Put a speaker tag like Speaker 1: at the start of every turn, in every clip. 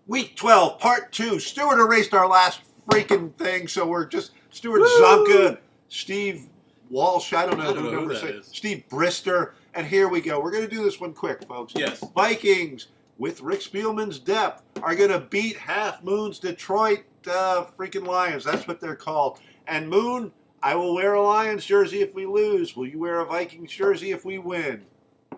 Speaker 1: Week 12, part 2. Stewart erased our last freaking thing, so we're just Stewart Zonka, Steve Walsh, I don't know who number 6, Steve Brister, and here we go. We're going to do this one quick, folks.
Speaker 2: Yes.
Speaker 1: Vikings, with Rick Spielman's depth, are going to beat Half Moon's Detroit freaking Lions. That's what they're called. And Moon, I will wear a Lions jersey if we lose. Will you wear a Vikings jersey if we win?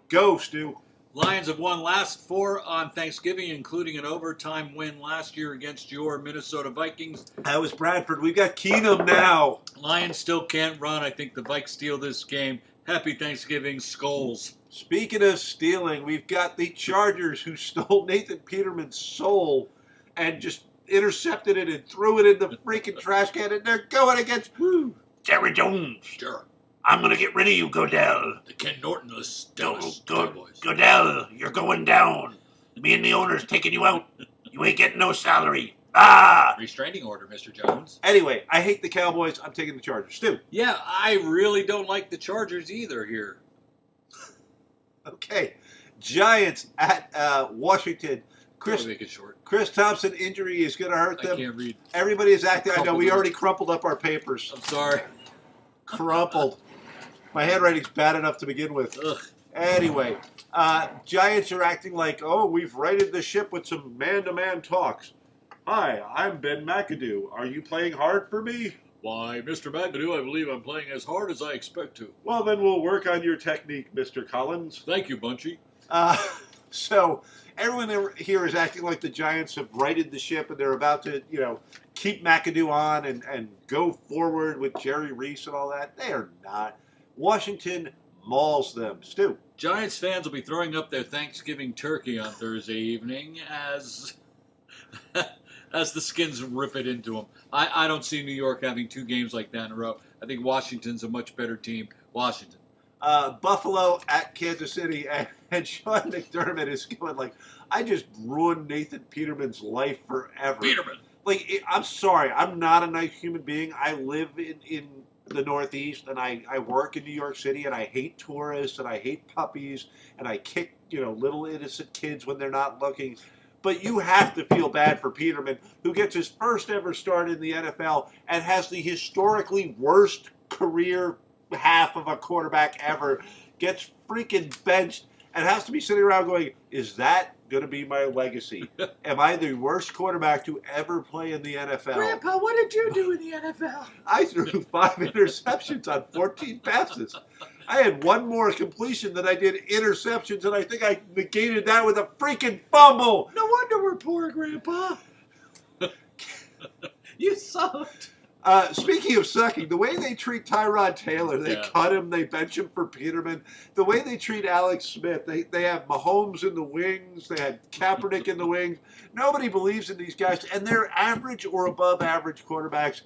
Speaker 1: Go, Stu.
Speaker 2: Lions have won last 4 on Thanksgiving, including an overtime win last year against your Minnesota Vikings.
Speaker 1: That was Bradford. We've got Keenum now.
Speaker 2: Lions still can't run. I think the Vikes steal this game. Happy Thanksgiving, Skulls.
Speaker 1: Speaking of stealing, we've got the Chargers who stole Nathan Peterman's soul and just intercepted it and threw it in the freaking trash can, and they're going against Jerry Jones.
Speaker 2: Sure.
Speaker 1: I'm going to get rid of you, Godell.
Speaker 2: The Ken Norton-less Dallas
Speaker 1: Cowboys. Godell, you're going down. Me and the owner's taking you out. You ain't getting no salary.
Speaker 2: Restraining order, Mr. Jones.
Speaker 1: Anyway, I hate the Cowboys. I'm taking the Chargers. Stu.
Speaker 2: Yeah, I really don't like the Chargers either here.
Speaker 1: Okay. Giants at Washington.
Speaker 2: Make it short.
Speaker 1: Chris Thompson injury is going to hurt them.
Speaker 2: I can't read.
Speaker 1: Everybody is acting. I know we already crumpled up our papers.
Speaker 2: I'm sorry.
Speaker 1: Crumpled. My handwriting's bad enough to begin with.
Speaker 2: Ugh.
Speaker 1: Anyway, Giants are acting like, we've righted the ship with some man-to-man talks. Hi, I'm Ben McAdoo. Are you playing hard for me?
Speaker 2: Why, Mr. McAdoo, I believe I'm playing as hard as I expect to.
Speaker 1: Well, then we'll work on your technique, Mr. Collins.
Speaker 2: Thank you, Bunchy.
Speaker 1: So everyone here is acting like the Giants have righted the ship and they're about to, keep McAdoo on and go forward with Jerry Reese and all that. They are not. Washington mauls them. Stu.
Speaker 2: Giants fans will be throwing up their Thanksgiving turkey on Thursday evening as the Skins rip it into them. I don't see New York having 2 games like that in a row. I think Washington's a much better team. Washington.
Speaker 1: Buffalo at Kansas City, and Sean McDermott is going like, I just ruined Nathan Peterman's life forever.
Speaker 2: Peterman.
Speaker 1: I'm sorry. I'm not a nice human being. I live in the Northeast, and I work in New York City, and I hate tourists, and I hate puppies, and I kick, little innocent kids when they're not looking. But you have to feel bad for Peterman, who gets his first ever start in the NFL and has the historically worst career half of a quarterback ever, gets freaking benched, and has to be sitting around going, is that going to be my legacy? Am I the worst quarterback to ever play in the NFL?
Speaker 2: Grandpa, what did you do in the NFL?
Speaker 1: I threw 5 interceptions on 14 passes. I had 1 more completion than I did interceptions, and I think I negated that with a freaking fumble.
Speaker 2: No wonder we're poor, Grandpa. You sucked.
Speaker 1: Speaking of sucking, the way they treat Tyrod Taylor, they cut him, they bench him for Peterman. The way they treat Alex Smith, they have Mahomes in the wings, they had Kaepernick in the wings. Nobody believes in these guys, and they're average or above average quarterbacks.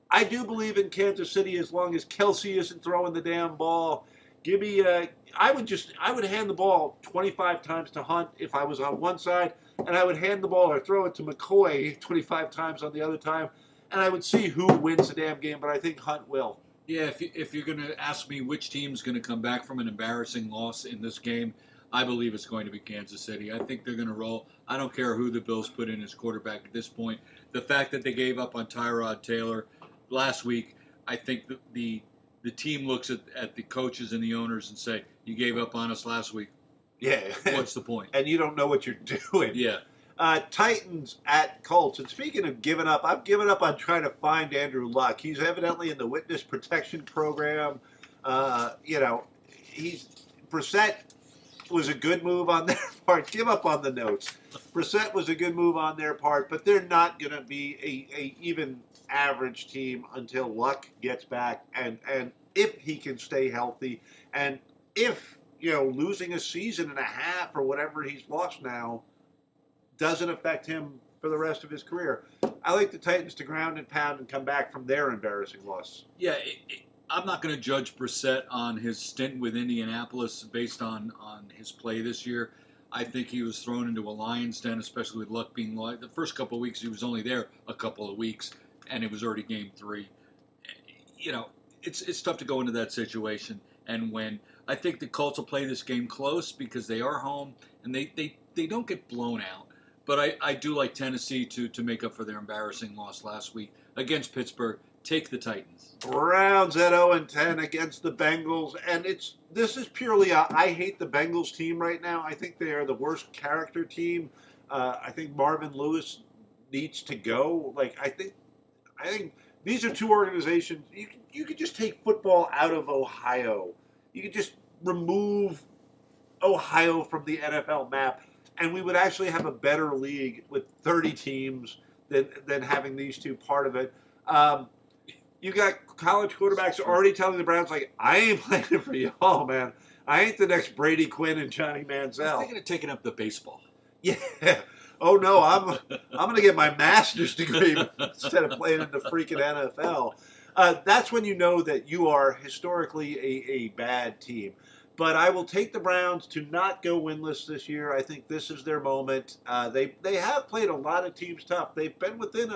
Speaker 1: I do believe in Kansas City as long as Kelsey isn't throwing the damn ball. Give me, I would hand the ball 25 times to Hunt if I was on one side, and I would hand the ball or throw it to McCoy 25 times on the other time. And I would see who wins the damn game, but I think Hunt will.
Speaker 2: Yeah, if you're going to ask me which team's going to come back from an embarrassing loss in this game, I believe it's going to be Kansas City. I think they're going to roll. I don't care who the Bills put in as quarterback at this point. The fact that they gave up on Tyrod Taylor last week, I think the team looks at the coaches and the owners and say, you gave up on us last week.
Speaker 1: Yeah.
Speaker 2: What's the point?
Speaker 1: And you don't know what you're doing.
Speaker 2: Yeah.
Speaker 1: Titans at Colts. And speaking of giving up, I've given up on trying to find Andrew Luck. He's evidently in the witness protection program. Brissett was a good move on their part. Give up on the notes. Brissett was a good move on their part, but they're not going to be a even average team until Luck gets back, and if he can stay healthy, and if losing a season and a half or whatever he's lost now doesn't affect him for the rest of his career. I like the Titans to ground and pound and come back from their embarrassing loss.
Speaker 2: Yeah, I'm not going to judge Brissett on his stint with Indianapolis based on his play this year. I think he was thrown into a lion's den, especially with Luck being live. The first couple of weeks, he was only there a couple of weeks, and it was already game 3. It's tough to go into that situation and win. I think the Colts will play this game close because they are home, and they don't get blown out. But I do like Tennessee to make up for their embarrassing loss last week against Pittsburgh. Take the Titans.
Speaker 1: Browns at 0-10 against the Bengals, and this is purely I hate the Bengals team right now. I think they are the worst character team. I think Marvin Lewis needs to go. Like I think these are two organizations. You could just take football out of Ohio. You could just remove Ohio from the NFL map, and we would actually have a better league with 30 teams than having these two part of it. You got college quarterbacks already telling the Browns, like, I ain't playing for y'all, man. I ain't the next Brady Quinn and Johnny Manziel.
Speaker 2: I'm thinking of taking up the baseball.
Speaker 1: Yeah. Oh no, I'm gonna get my master's degree instead of playing in the freaking NFL. That's when you know that you are historically a bad team. But I will take the Browns to not go winless this year. I think this is their moment. They have played a lot of teams tough. They've been within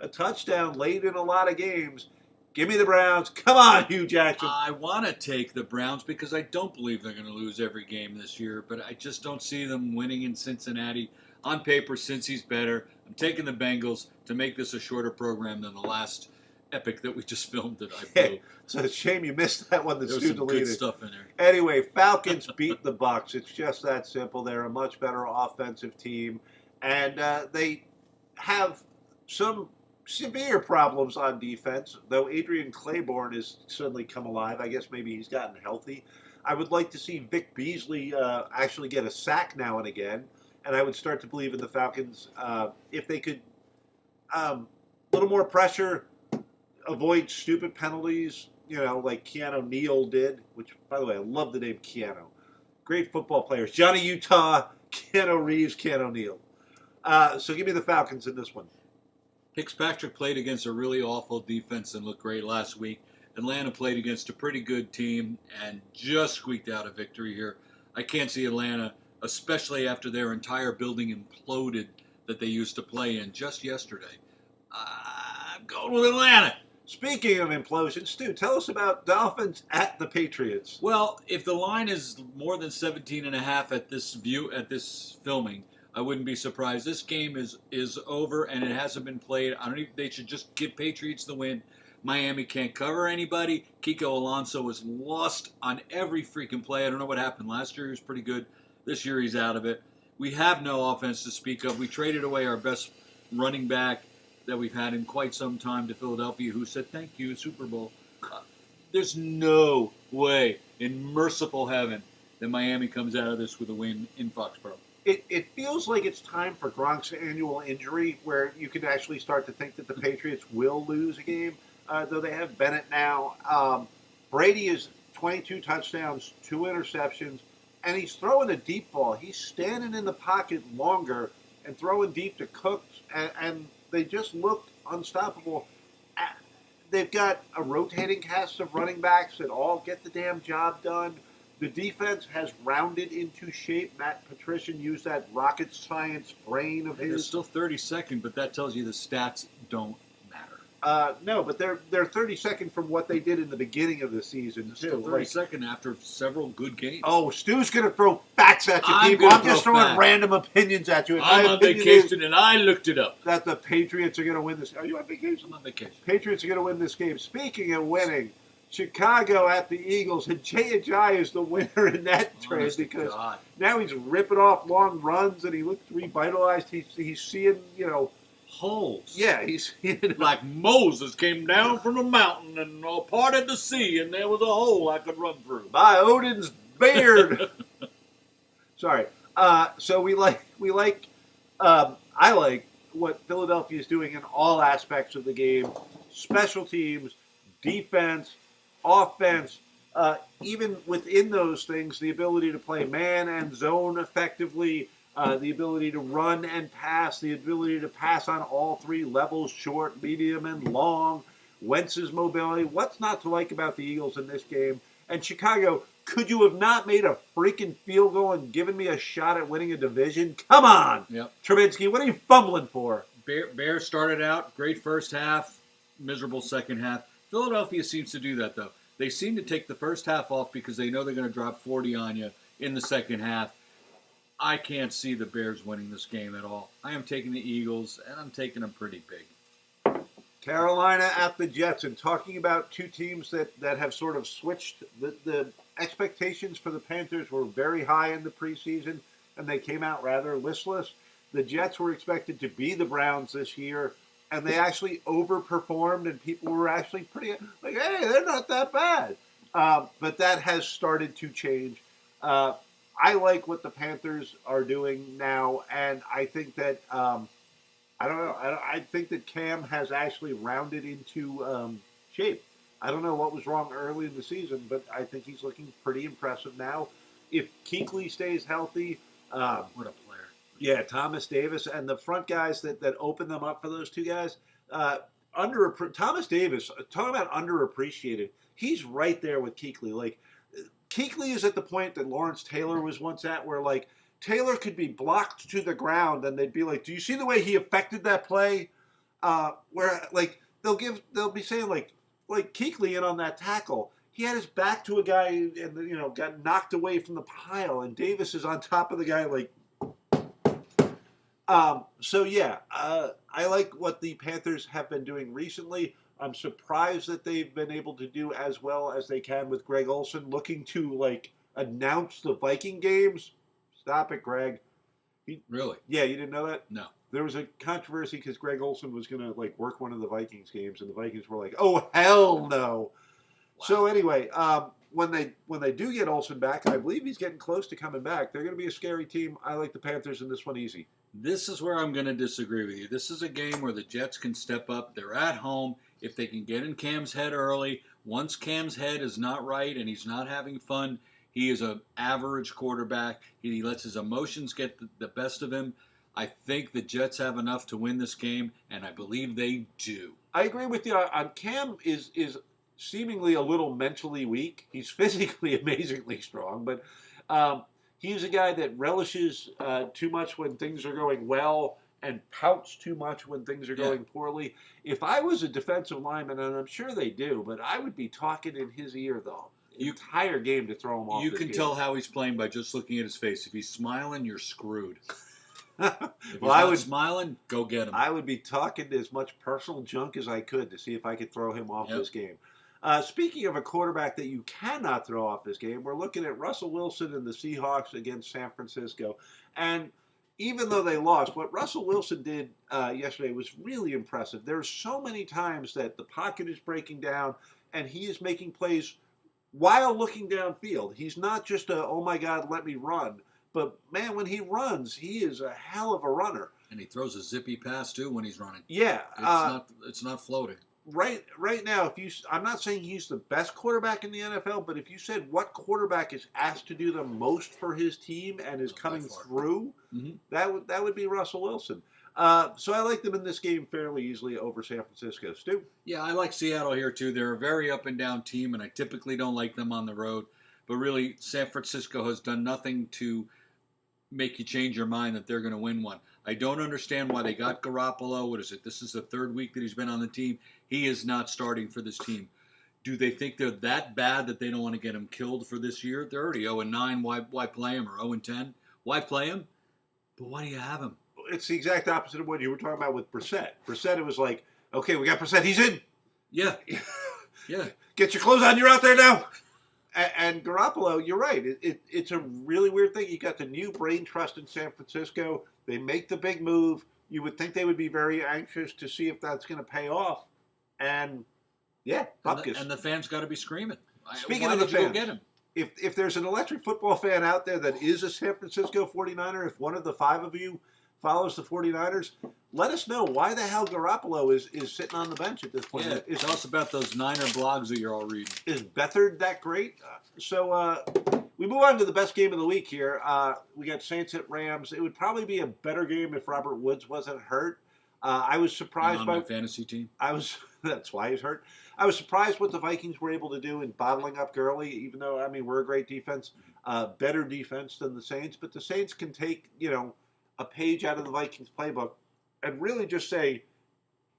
Speaker 1: a touchdown late in a lot of games. Give me the Browns. Come on, Hugh Jackson.
Speaker 2: I want to take the Browns because I don't believe they're going to lose every game this year, but I just don't see them winning in Cincinnati. On paper, Cincy's better. I'm taking the Bengals to make this a shorter program than the last epic that we just filmed that I blew.
Speaker 1: It's a shame you missed that one that's too deleted.
Speaker 2: Good stuff in there.
Speaker 1: Anyway, Falcons beat the Bucs. It's just that simple. They're a much better offensive team, and they have some severe problems on defense, though Adrian Claiborne has suddenly come alive. I guess maybe he's gotten healthy. I would like to see Vic Beasley actually get a sack now and again, and I would start to believe in the Falcons if they could a little more pressure, avoid stupid penalties, like Keanu Neal did, which, by the way, I love the name Keanu. Great football players. Johnny Utah, Keanu Reeves, Keanu Neal. So give me the Falcons in this one.
Speaker 2: Fitzpatrick played against a really awful defense and looked great last week. Atlanta played against a pretty good team and just squeaked out a victory here. I can't see Atlanta, especially after their entire building imploded that they used to play in just yesterday. I'm going with Atlanta.
Speaker 1: Speaking of implosion, Stu, tell us about Dolphins at the Patriots.
Speaker 2: Well, if the line is more than 17.5 at this filming, I wouldn't be surprised. This game is over, and it hasn't been played. I don't even. They should just give Patriots the win. Miami can't cover anybody. Kiko Alonso was lost on every freaking play. I don't know what happened last year. He was pretty good. This year he's out of it. We have no offense to speak of. We traded away our best running back that we've had in quite some time to Philadelphia, who said, thank you, Super Bowl. There's no way in merciful heaven that Miami comes out of this with a win in Foxborough.
Speaker 1: It feels like it's time for Gronk's annual injury, where you can actually start to think that the Patriots will lose a game, though they have Bennett now. Brady is 22 touchdowns, 2 interceptions, and he's throwing a deep ball. He's standing in the pocket longer and throwing deep to Cook, and they just looked unstoppable. They've got a rotating cast of running backs that all get the damn job done. The defense has rounded into shape. Matt Patrician used that rocket science brain of his.
Speaker 2: They're still 32nd, but that tells you the stats don't
Speaker 1: matter. No, but they're 32nd from what they did in the beginning of the season, too.
Speaker 2: Still 32nd after several good games.
Speaker 1: Oh, Stu's going to throw facts at you, people. I'm just throwing random opinions at you.
Speaker 2: I'm on vacation, and I looked it up.
Speaker 1: That the Patriots are going to win this. Are you on vacation?
Speaker 2: I'm on vacation.
Speaker 1: Patriots are going to win this game. Speaking of winning, Chicago at the Eagles, and Jay Ajayi is the winner in that trade because now he's ripping off long runs and he looks revitalized. He's seeing,
Speaker 2: holes.
Speaker 1: Yeah, he's seeing
Speaker 2: like Moses came down from a mountain and parted the sea, and there was a hole I could run through.
Speaker 1: By Odin's beard. Sorry. So I like what Philadelphia is doing in all aspects of the game: special teams, defense, offense, even within those things, the ability to play man and zone effectively, the ability to run and pass, the ability to pass on all 3 levels, short, medium, and long, Wentz's mobility. What's not to like about the Eagles in this game? And Chicago, could you have not made a freaking field goal and given me a shot at winning a division? Come on!
Speaker 2: Yep.
Speaker 1: Trubinsky, what are you fumbling for?
Speaker 2: Bears started out, great first half, miserable second half. Philadelphia seems to do that, though. They seem to take the first half off because they know they're going to drop 40 on you in the second half. I can't see the Bears winning this game at all. I am taking the Eagles, and I'm taking them pretty big.
Speaker 1: Carolina at the Jets, and talking about two teams that have sort of switched. The expectations for the Panthers were very high in the preseason, and they came out rather listless. The Jets were expected to be the Browns this year, and they actually overperformed, and people were actually pretty like, hey, they're not that bad. But that has started to change. I like what the Panthers are doing now, and I think that I don't know. I think that Cam has actually rounded into shape. I don't know what was wrong early in the season, but I think he's looking pretty impressive now. If Kuechly stays healthy,
Speaker 2: what a player!
Speaker 1: Yeah, Thomas Davis and the front guys that open them up for those two guys. Thomas Davis, talking about underappreciated, he's right there with Kuechly. Like, Kuechly is at the point that Lawrence Taylor was once at, where like Taylor could be blocked to the ground, and they'd be like, "Do you see the way he affected that play?" Where like they'll be saying like Kuechly in on that tackle, he had his back to a guy and got knocked away from the pile, and Davis is on top of the guy like. So yeah, I like what the Panthers have been doing recently. I'm surprised that they've been able to do as well as they can with Greg Olsen looking to like announce the Viking games. Stop it, Greg.
Speaker 2: Really?
Speaker 1: Yeah, you didn't know that?
Speaker 2: No.
Speaker 1: There was a controversy because Greg Olsen was going to like work one of the Vikings games, and the Vikings were like, "Oh hell no!" Wow. So anyway, when they do get Olsen back, I believe he's getting close to coming back. They're going to be a scary team. I like the Panthers in this one easy.
Speaker 2: This is where I'm going to disagree with you. This is a game where the Jets can step up. They're at home. If they can get in Cam's head early, once Cam's head is not right and he's not having fun, he is an average quarterback. He lets his emotions get the best of him. I think the Jets have enough to win this game, and I believe they do.
Speaker 1: I agree with you. Cam is seemingly a little mentally weak. He's physically amazingly strong, but he's a guy that relishes too much when things are going well and pouts too much when things are going poorly. If I was a defensive lineman, and I'm sure they do, but I would be talking in his ear the entire game to throw him off.
Speaker 2: You can tell how he's playing by just looking at his face. If he's smiling, you're screwed. If he's not smiling, go get him.
Speaker 1: I would be talking as much personal junk as I could to see if I could throw him off this game. Speaking of a quarterback that you cannot throw off this game, we're looking at Russell Wilson and the Seahawks against San Francisco. And even though they lost, what Russell Wilson did yesterday was really impressive. There's so many times that the pocket is breaking down, and he is making plays while looking downfield. He's not just a, oh my God, let me run. But, man, when he runs, he is a hell of a runner.
Speaker 2: And he throws a zippy pass, too, when he's running.
Speaker 1: Yeah.
Speaker 2: It's not floating.
Speaker 1: Right now, I'm not saying he's the best quarterback in the NFL, but if you said what quarterback is asked to do the most for his team and is coming through, that would be Russell Wilson. So I like them in this game fairly easily over San Francisco. Stu?
Speaker 2: Yeah, I like Seattle here too. They're a very up and down team, and I typically don't like them on the road. But really, San Francisco has done nothing to make you change your mind that they're going to win one. I don't understand why they got Garoppolo. What is it? This is the third week that he's been on the team. He is not starting for this team. Do they think they're that bad that they don't want to get him killed for this year? They're already 0-9. Why play him? Or 0-10? Why play him? But why do you have him?
Speaker 1: It's the exact opposite of what you were talking about with Brissett. Brissett, it was like, okay, we got Brissett. He's in.
Speaker 2: Yeah. Yeah.
Speaker 1: Get your clothes on. You're out there now. And Garoppolo, you're right. It's a really weird thing. You got the new brain trust in San Francisco. They make the big move. You would think they would be very anxious to see if that's going to pay off. And, yeah, bupkis.
Speaker 2: And the fans got to be screaming.
Speaker 1: Speaking
Speaker 2: Why
Speaker 1: of the
Speaker 2: did you
Speaker 1: fans,
Speaker 2: go get him?
Speaker 1: If there's an electric football fan out there that is a San Francisco 49er, if one of the five of you follows the 49ers, let us know why the hell Garoppolo is sitting on the bench at this point.
Speaker 2: Yeah, tell us about those Niner blogs that you're all reading.
Speaker 1: Is Beathard that great? So we move on to the best game of the week here. We got Saints at Rams. It would probably be a better game if Robert Woods wasn't hurt. I was surprised by
Speaker 2: my fantasy team.
Speaker 1: That's why he's hurt. I was surprised what the Vikings were able to do in bottling up Gurley, even though, I mean, we're a great defense, better defense than the Saints. But the Saints can take, a page out of the Vikings playbook and really just say,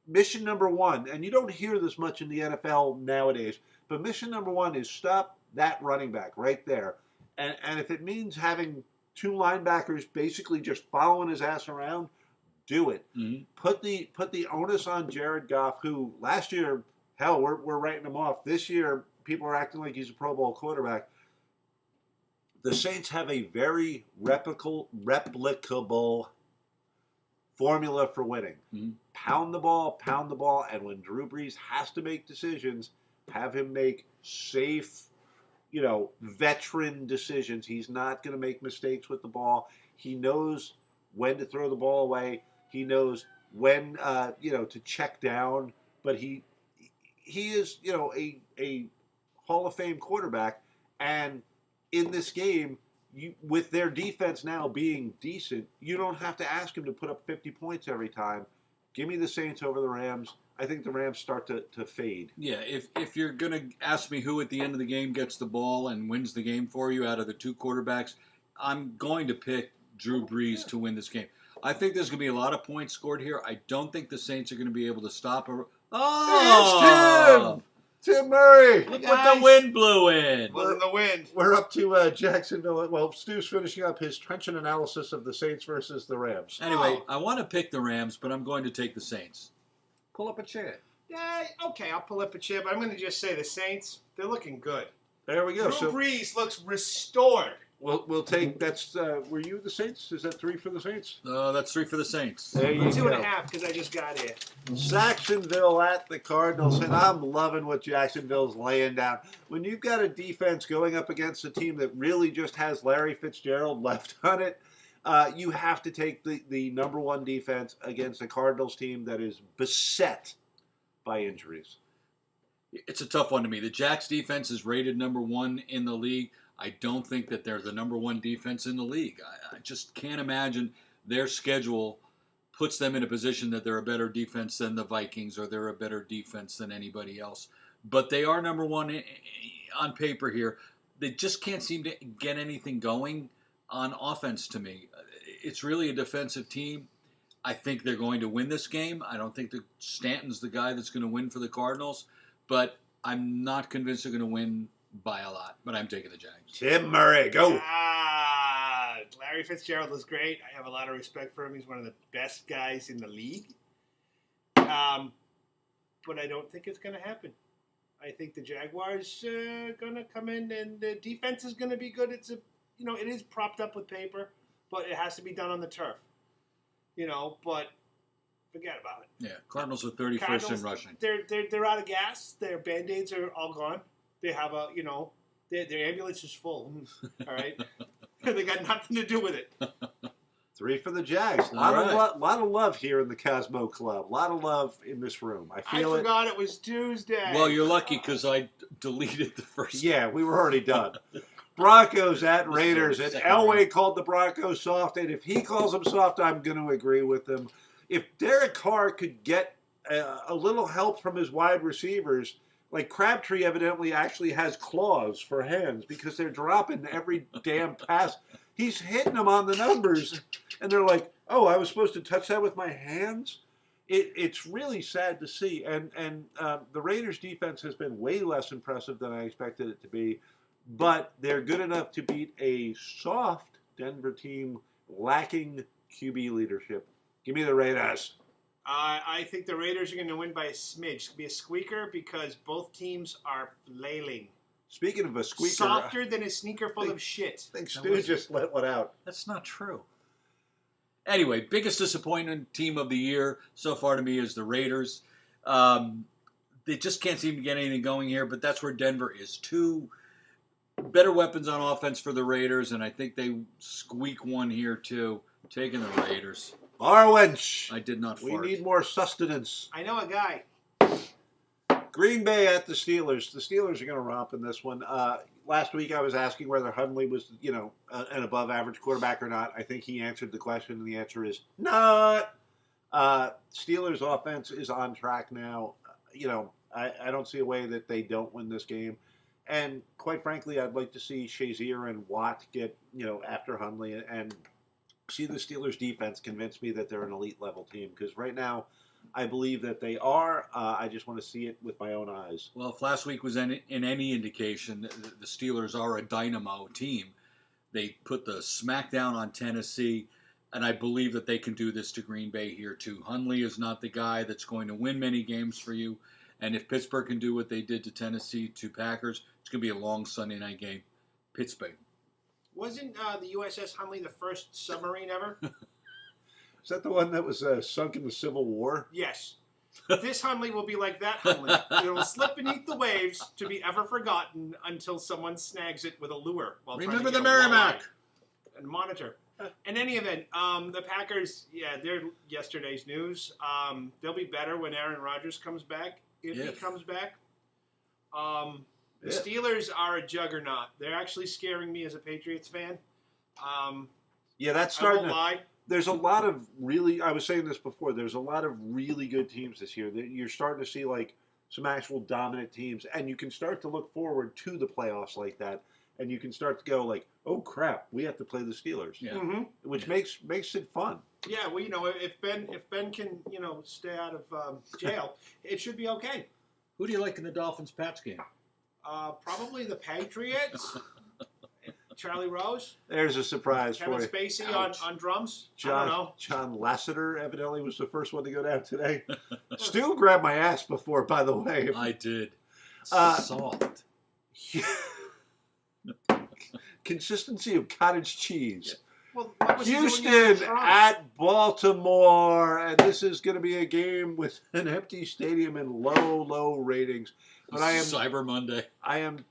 Speaker 1: mission number one, and you don't hear this much in the NFL nowadays, but mission number one is stop that running back right there. And if it means having 2 linebackers basically just following his ass around, do it.
Speaker 2: Mm-hmm.
Speaker 1: Put the onus on Jared Goff, who last year, hell, we're writing him off. This year, people are acting like he's a Pro Bowl quarterback. The Saints have a very replicable formula for winning.
Speaker 2: Mm-hmm.
Speaker 1: Pound the ball, and when Drew Brees has to make decisions, have him make safe, veteran decisions. He's not going to make mistakes with the ball. He knows when to throw the ball away. He knows when, to check down. But he is, a Hall of Fame quarterback. And in this game, with their defense now being decent, you don't have to ask him to put up 50 points every time. Give me the Saints over the Rams. I think the Rams start to fade.
Speaker 2: Yeah, if you're going to ask me who at the end of the game gets the ball and wins the game for you out of the 2 quarterbacks, I'm going to pick Drew Brees to win this game. I think there's going to be a lot of points scored here. I don't think the Saints are going to be able to stop her.
Speaker 1: Oh! It's Tim Murray.
Speaker 2: Look what the wind blew in.
Speaker 3: Wasn't the wind.
Speaker 1: We're up to Jacksonville. Well, Stu's finishing up his trenchant analysis of the Saints versus the Rams.
Speaker 2: Anyway, I want to pick the Rams, but I'm going to take the Saints.
Speaker 1: Pull up a chair.
Speaker 3: Yeah, okay, I'll pull up a chair, but I'm going to just say the Saints, they're looking good.
Speaker 1: There we go.
Speaker 3: Drew Brees looks restored.
Speaker 1: We'll take, that's, were you the Saints? Is that 3 for the Saints?
Speaker 2: That's 3 for the Saints.
Speaker 1: There you go.
Speaker 3: 2.5 because I just got here.
Speaker 1: Jacksonville at the Cardinals, and I'm loving what Jacksonville's laying down. When you've got a defense going up against a team that really just has Larry Fitzgerald left on it, you have to take the number 1 defense against a Cardinals team that is beset by injuries.
Speaker 2: It's a tough one to me. The Jacks defense is rated number 1 in the league. I don't think that they're the number 1 defense in the league. I just can't imagine their schedule puts them in a position that they're a better defense than the Vikings or they're a better defense than anybody else. But they are number 1 on paper here. They just can't seem to get anything going on offense to me. It's really a defensive team. I think they're going to win this game. I don't think that Stanton's the guy that's going to win for the Cardinals, but I'm not convinced they're going to win by a lot, but I'm taking the Jags.
Speaker 1: Tim Murray, go.
Speaker 3: Larry Fitzgerald is great. I have a lot of respect for him. He's one of the best guys in the league. But I don't think it's going to happen. I think the Jaguars are going to come in, and the defense is going to be good. It is propped up with paper, but it has to be done on the turf. But forget about it.
Speaker 2: Yeah, Cardinals are 31st in rushing.
Speaker 3: They're out of gas. Their Band-Aids are all gone. They have their ambulance is full. All right, they got nothing to do with it.
Speaker 1: 3 for the Jags. A lot of love here in the Cosmo Club. A lot of love in this room. I
Speaker 3: forgot it was Tuesday.
Speaker 2: Well, you're lucky because I deleted the first.
Speaker 1: Yeah, we were already done. Broncos at Raiders, and Elway called the Broncos soft, and if he calls them soft, I'm going to agree with him. If Derek Carr could get a little help from his wide receivers, like Crabtree evidently actually has claws for hands because they're dropping every damn pass. He's hitting them on the numbers, and they're like, oh, I was supposed to touch that with my hands? It's really sad to see, and the Raiders' defense has been way less impressive than I expected it to be. But they're good enough to beat a soft Denver team lacking QB leadership. Give me the Raiders.
Speaker 3: I think the Raiders are going to win by a smidge. It's going to be a squeaker because both teams are flailing.
Speaker 1: Speaking of a squeaker.
Speaker 3: Softer than a sneaker full of shit.
Speaker 1: I think Stu just let one out.
Speaker 2: That's not true. Anyway, biggest disappointment team of the year so far to me is the Raiders. They just can't seem to get anything going here, but that's where Denver is too. Better weapons on offense for the Raiders, and I think they squeak one here too. Taking the Raiders.
Speaker 1: Arwench.
Speaker 2: I did not fart.
Speaker 1: We need more sustenance.
Speaker 3: I know a guy.
Speaker 1: Green Bay at the Steelers. The Steelers are going to romp in this one. Last week I was asking whether Hundley was, an above-average quarterback or not. I think he answered the question, and the answer is not. Steelers' offense is on track now. I don't see a way that they don't win this game. And quite frankly, I'd like to see Shazier and Watt get, after Hundley and see the Steelers' defense convince me that they're an elite-level team. Because right now, I believe that they are. I just want to see it with my own eyes.
Speaker 2: Well, if last week was in any indication, the Steelers are a dynamo team. They put the smackdown on Tennessee, and I believe that they can do this to Green Bay here too. Hundley is not the guy that's going to win many games for you, and if Pittsburgh can do what they did to Tennessee to Packers, it's going to be a long Sunday night game. Pittsburgh.
Speaker 3: Wasn't the USS Hundley the first submarine ever?
Speaker 1: Is that the one that was sunk in the Civil War?
Speaker 3: Yes. This Hundley will be like that Hundley. It will slip beneath the waves to be ever forgotten until someone snags it with a lure. While
Speaker 2: Remember
Speaker 3: trying to
Speaker 2: the
Speaker 3: get a
Speaker 2: Merrimack.
Speaker 3: walleye and monitor. In any event, the Packers, they're yesterday's news. They'll be better when Aaron Rodgers comes back, if he comes back. The Steelers are a juggernaut. They're actually scaring me as a Patriots fan.
Speaker 1: That's starting
Speaker 3: I won't lie.
Speaker 1: There's a lot of really, I was saying this before, there's a lot of really good teams this year. You're starting to see like some actual dominant teams, and you can start to look forward to the playoffs like that, and you can start to go like, oh crap, we have to play the Steelers, which makes it fun.
Speaker 3: Yeah, well, if Ben can stay out of jail, it should be okay.
Speaker 2: Who do you like in the Dolphins-Pats game?
Speaker 3: Probably the Patriots. Charlie Rose.
Speaker 1: There's a surprise
Speaker 3: Kevin
Speaker 1: for you.
Speaker 3: Spacey on drums. I don't know.
Speaker 1: John Lasseter evidently was the first one to go down today. Stu grabbed my ass before, by the way.
Speaker 2: I did. Soft.
Speaker 1: Consistency of cottage cheese.
Speaker 3: Well, what was he doing in
Speaker 1: Houston
Speaker 3: Detroit?
Speaker 1: at Baltimore, and this is going to be a game with an empty stadium and low ratings. But
Speaker 2: Cyber Monday.
Speaker 1: I am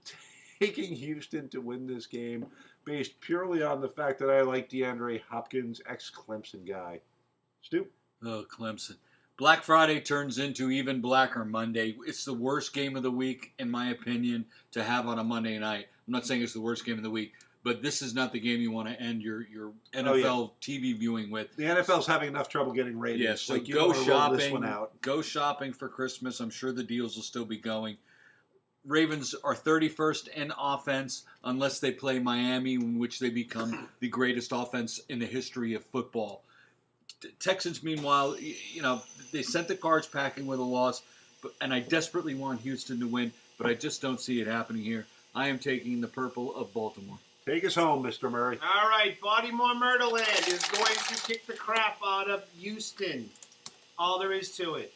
Speaker 1: taking Houston to win this game based purely on the fact that I like DeAndre Hopkins, ex-Clemson guy. Stu?
Speaker 2: Oh, Clemson. Black Friday turns into even blacker Monday. It's the worst game of the week, in my opinion, to have on a Monday night. I'm not saying it's the worst game of the week, but this is not the game you want to end your NFL TV viewing with.
Speaker 1: The NFL's having enough trouble getting ratings.
Speaker 2: Yeah, so
Speaker 1: like you
Speaker 2: go
Speaker 1: don't wanna roll this
Speaker 2: shopping.
Speaker 1: one out.
Speaker 2: Go shopping for Christmas. I'm sure the deals will still be going. Ravens are 31st in offense unless they play Miami, in which they become the greatest offense in the history of football. Texans, meanwhile, they sent the cards packing with a loss, and I desperately want Houston to win, but I just don't see it happening here. I am taking the purple of Baltimore.
Speaker 1: Take us home, Mr. Murray.
Speaker 3: All right, Baltimore Murderland is going to kick the crap out of Houston. All there is to it.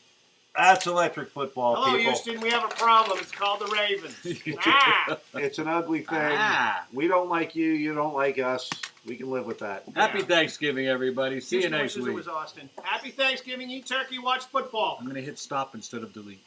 Speaker 1: That's electric football,
Speaker 3: Hello,
Speaker 1: people.
Speaker 3: Houston. We have a problem. It's called the Ravens.
Speaker 1: It's an ugly thing. We don't like you. You don't like us. We can live with that.
Speaker 2: Happy Thanksgiving, everybody. See you next week.
Speaker 3: It was Austin. Happy Thanksgiving. Eat turkey. Watch football.
Speaker 2: I'm going to hit stop instead of delete.